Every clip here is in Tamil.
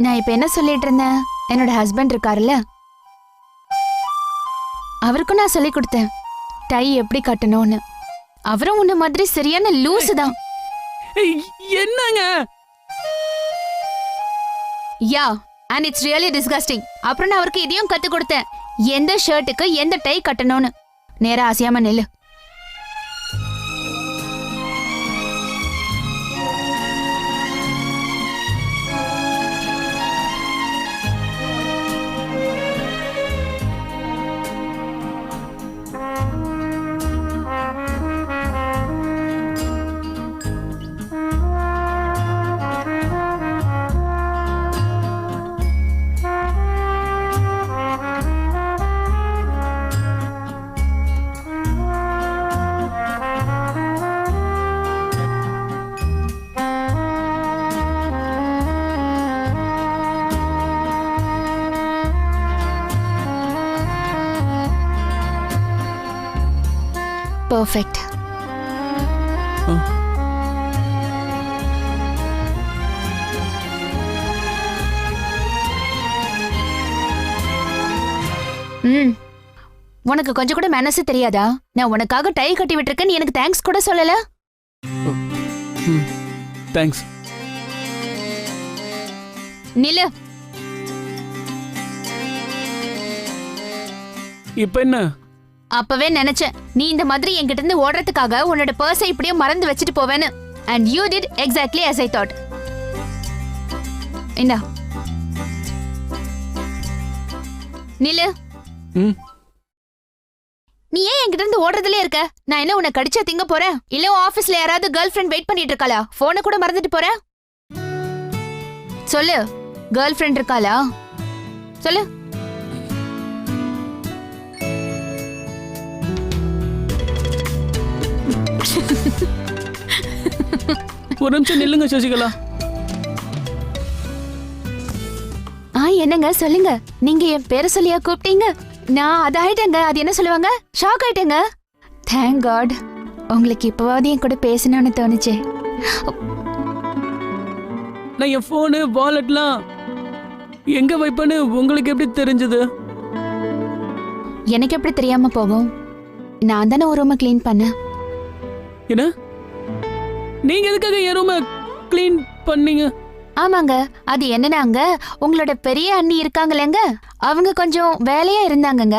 நான் இப்ப என்ன சொல்லிட்டு இருந்தேன், என்னோட ஹஸ்பண்ட் இருக்காருல்ல, அவருக்கும் நான் சொல்லி கொடுத்தேன் டை எப்படி கட்டணும்னு. அவரும் உன்ன மாதிரி சரியான லூசு தான். என்னங்க? யா, and it's really disgusting. அப்புறம் நான் அவருக்கு இதையும் கத்து கொடுத்தேன், எந்த ஷர்ட்டுக்கு எந்த டை கட்டணும்னு. நேரா அசையாம நில்லு. Perfect. உனக்கு கொஞ்சம் கூட மனசு தெரியாதா? நான் உனக்காக டை கட்டி விட்டுருக்கேன், எனக்கு தேங்க்ஸ் கூட சொல்லல. தேங்க்ஸ். நில்லு. இப்ப என்ன? அப்பவே நினைச்சேன் நீ இந்த மாதிரி என்கிட்ட இருந்து ஓடுறதுக்காக உன்னோட பர்ஸை இப்படியே மறந்து வச்சுட்டு போவேன்னு. And you did exactly as I thought. இந்தா. நில்லு. நீ ஏன் என்கிட்ட இருந்து ஓடுறதுலயே இருக்க? நான் என்ன உன்னை கடிச்சா திங்க போறேன்? இல்ல ஆபீஸ்ல யாராவது கேர்ள் ஃப்ரெண்ட் வெயிட் பண்ணிட்டு இருக்காளா? போனை கூட மறந்துட்டு போற? சொல்லு, கேர்ள் ஃப்ரெண்ட் இருக்காளா? சொல்லு. ஒரு நிமிஷம் நில்லுங்க சசிகலா. என்னங்க சொல்லுங்க. நீங்க என் பேரை சொல்லியா கூப்பிட்டீங்க? நான் அதாயிட்டேங்க. அது என்ன சொல்லுவாங்க, ஷாக் ஆயிட்டேங்க. தேங்க் காட், உங்களுக்கு இப்பவாவது என் கூட பேசணும்னு தோணுச்சு. நான் என் போனு வாலெட்லாம் எங்க வைப்பேன்னு உங்களுக்கு எப்படி தெரிஞ்சது? எனக்கு எப்படி தெரியாம போகும்? நான் தானே ஒரு ரூமை கிளீன் பண்ணேன். என்ன? நீங்க எதுக்காக என் ரூமை கிளீன் பண்ணீங்க? ஆமாங்க, அது என்னன்னாங்க, உங்களோட பெரிய அண்ணி இருக்காங்களேங்க, அவங்க கொஞ்சம் வேலையா இருந்தாங்கங்க.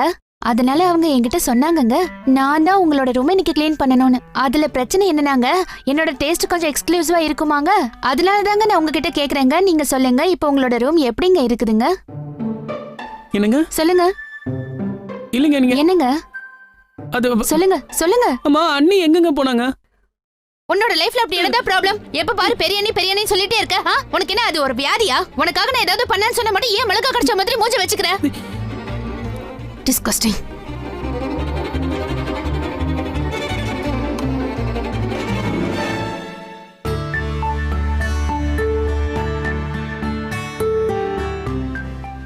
அதனால அவங்க என்கிட்ட சொன்னாங்கங்க, நான் தான் உங்களோட ரூமை இன்னைக்கு கிளீன் பண்ணணும்னு. அதுல பிரச்சனை என்னன்னாங்க, என்னோட டேஸ்ட் கொஞ்சம் எக்ஸ்க்ளூசிவா இருக்குமாங்க. அதனால தாங்க நான் உங்ககிட்ட கேக்குறேங்க. நீங்க சொல்லுங்க, இப்போ உங்களோட ரூம் எப்படிங்க இருக்குதுங்க? என்னங்க? சொல்லுங்க. இல்லங்க, நீங்க என்னங்க? அது சொல்லுங்க சொல்லுங்க. அம்மா, அண்ணி எங்கங்க போனாங்க? உன்னோட லைஃப்ல அப்படி என்னடா ப்ராப்ளம்? எப்ப பாரு பெரியண்ணி சொல்லிட்டே இருக்க. உனக்கு என்ன அது ஒரு வியாதியா? உனக்காக நான் ஏதாவது பண்ணேன்னு சொன்ன மட்டும் ஏன் மிளகா கடிச்ச மாதிரி மூஞ்சி வச்சுக்கிற? டிஸ்கஸ்டிங்.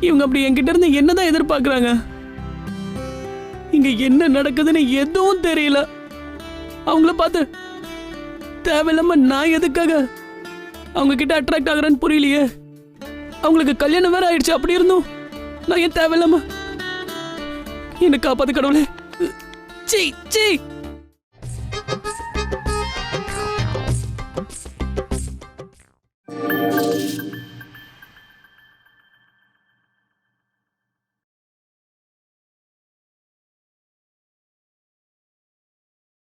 இவங்க அப்படி என்கிட்ட இருந்து என்னதான் எதிர்பார்க்கறாங்க? இங்க என்ன நடக்குதுன்னு எதுவும் தெரியல. அவங்கள பார்த்து தேவையில்லாம நான் எதுக்காக அவங்க கிட்ட அட்ராக்ட் ஆகுறேன்னு புரியலையே. அவங்களுக்கு கல்யாணம் வேற ஆயிடுச்சு. அப்படி இருந்தும் நான் ஏன் தேவையில்லாம? என்ன காப்பாத்து கடவுளே. சீ சீ.